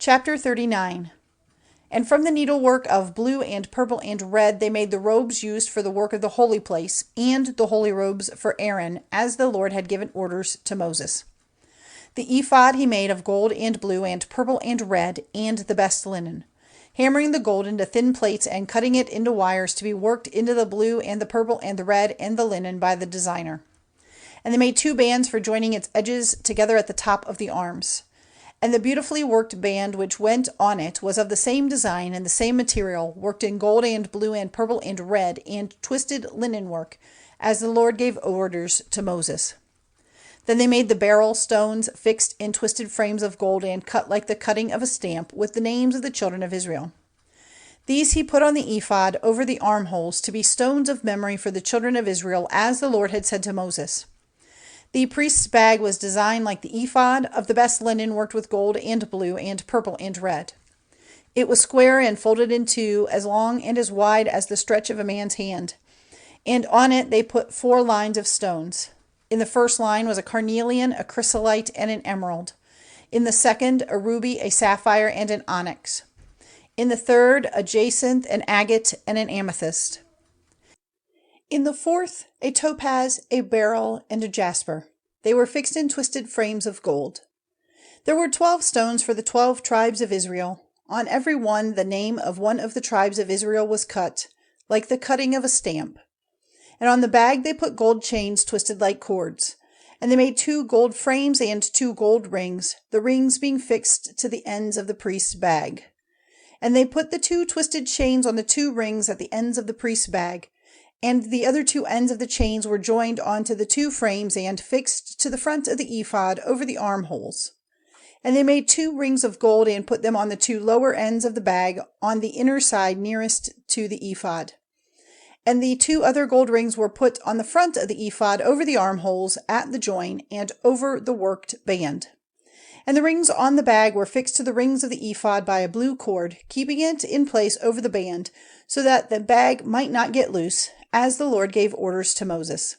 Chapter 39. And from the needlework of blue and purple and red they made the robes used for the work of the holy place, and the holy robes for Aaron, as the Lord had given orders to Moses. The ephod he made of gold and blue and purple and red, and the best linen, hammering the gold into thin plates and cutting it into wires to be worked into the blue and the purple and the red and the linen by the designer. And they made 2 bands for joining its edges together at the top of the arms. And the beautifully worked band which went on it was of the same design and the same material, worked in gold and blue and purple and red, and twisted linen work, as the Lord gave orders to Moses. Then they made the beryl stones fixed in twisted frames of gold and cut like the cutting of a stamp, with the names of the children of Israel. These he put on the ephod over the armholes to be stones of memory for the children of Israel, as the Lord had said to Moses. The priest's bag was designed like the ephod, of the best linen worked with gold and blue and purple and red. It was square and folded in 2, as long and as wide as the stretch of a man's hand. And on it they put 4 lines of stones. In the first line was a carnelian, a chrysolite, and an emerald. In the second, a ruby, a sapphire, and an onyx. In the third, a jacinth, an agate, and an amethyst. In the fourth, a topaz, a beryl, and a jasper. They were fixed in twisted frames of gold. There were 12 stones for the 12 tribes of Israel. On every one the name of one of the tribes of Israel was cut, like the cutting of a stamp. And on the bag they put gold chains twisted like cords. And they made 2 gold frames and 2 gold rings, the rings being fixed to the ends of the priest's bag. And they put the 2 twisted chains on the 2 rings at the ends of the priest's bag, and the other 2 ends of the chains were joined onto the 2 frames and fixed to the front of the ephod over the armholes. And they made 2 rings of gold and put them on the 2 lower ends of the bag on the inner side nearest to the ephod. And the 2 other gold rings were put on the front of the ephod over the armholes at the join and over the worked band. And the rings on the bag were fixed to the rings of the ephod by a blue cord, keeping it in place over the band, so that the bag might not get loose, as the Lord gave orders to Moses.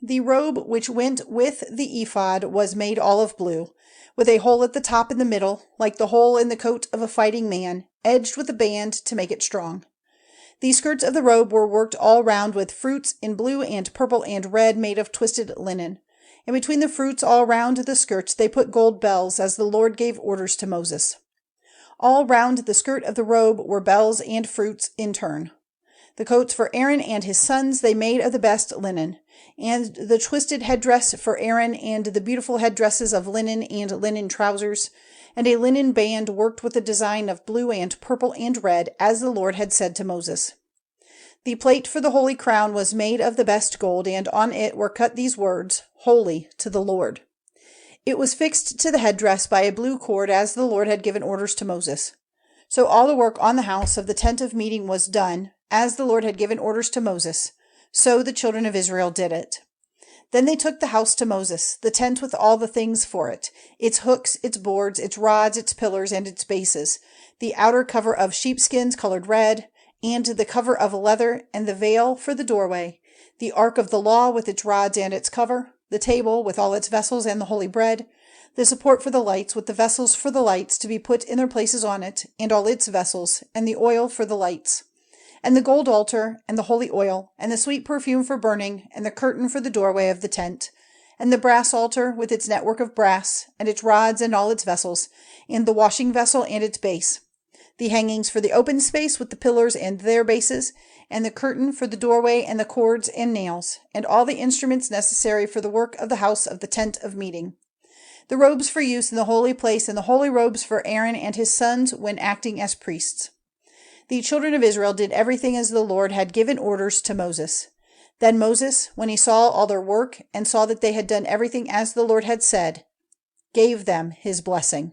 The robe which went with the ephod was made olive blue, with a hole at the top in the middle, like the hole in the coat of a fighting man, edged with a band to make it strong. The skirts of the robe were worked all round with fruits in blue and purple and red made of twisted linen. And between the fruits all round the skirts they put gold bells, as the Lord gave orders to Moses. All round the skirt of the robe were bells and fruits in turn. The coats for Aaron and his sons they made of the best linen, and the twisted headdress for Aaron, and the beautiful headdresses of linen and linen trousers, and a linen band worked with a design of blue and purple and red, as the Lord had said to Moses. The plate for the holy crown was made of the best gold, and on it were cut these words, Holy to the Lord. It was fixed to the headdress by a blue cord, as the Lord had given orders to Moses. So all the work on the house of the tent of meeting was done, as the Lord had given orders to Moses. So the children of Israel did it. Then they took the house to Moses, the tent with all the things for it, its hooks, its boards, its rods, its pillars, and its bases, the outer cover of sheepskins colored red, and the cover of leather, and the veil for the doorway, the ark of the law with its rods and its cover, the table with all its vessels and the holy bread, the support for the lights with the vessels for the lights to be put in their places on it, and all its vessels, and the oil for the lights, and the gold altar, and the holy oil, and the sweet perfume for burning, and the curtain for the doorway of the tent, and the brass altar with its network of brass, and its rods and all its vessels, and the washing vessel and its base, the hangings for the open space with the pillars and their bases, and the curtain for the doorway, and the cords and nails, and all the instruments necessary for the work of the house of the tent of meeting, the robes for use in the holy place, and the holy robes for Aaron and his sons when acting as priests. The children of Israel did everything as the Lord had given orders to Moses. Then Moses, when he saw all their work, and saw that they had done everything as the Lord had said, gave them his blessing.